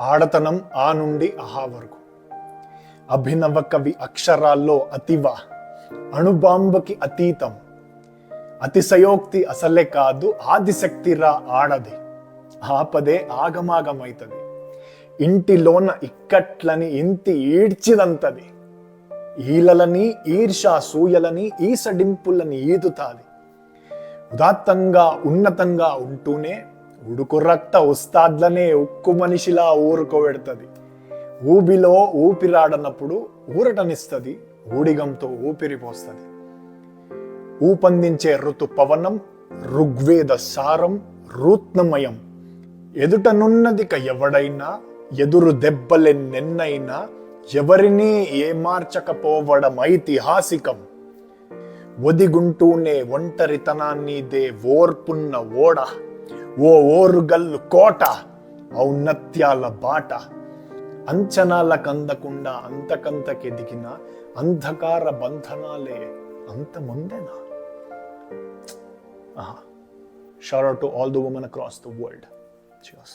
ఆడతనం ఆ నుండి ఆహా వరకు. అభినవ కవి అక్షరాల్లో అతివ, అణుబాంబకి అతీతం. అతిశయోక్తి అసలే కాదు, ఆదిశక్తిరా ఆడది. ఆపదే ఆగమాగమైతది. ఇంటిలోన ఇక్కట్లని ఇంతి ఈడ్చిదంతది. ఈలలని ఈర్షా సూయలని ఈసడింపులని ఈదుతాది. ఉదాత్తంగా ఉన్నతంగా ఉంటూనే ఉడుకు రక్త ఉస్తాద్లనే ఉక్కు మనిషిలా ఊరుకోబెడుతుంది. ఊబిలో ఊపిరాడనప్పుడు ఊరటనిస్తుంది, ఊడిగంతో ఊపిరిపోస్తుంది. ఊపందించే ఋతు పవనం, ఋగ్వేద సారం, రూత్నమయం. ఎదుటనున్నదిక ఎవడైనా, ఎదురు దెబ్బలెన్నెన్నైనా, ఎవరినీ ఏమార్చకపోవడం ఐతిహాసికం. ఒదిగుంటూనే ఒంటరితనాన్నిదే ఓర్పున్న ఓడ, ఓ ఓరుగల్లు కోట, ఔన్నత్యాల బాట. అంచనాలకందకుండా అంతకంతకెదిగిన అంధకార బంధనాలే అంత ముందేనా? Shout out to all the women across the world. Cheers.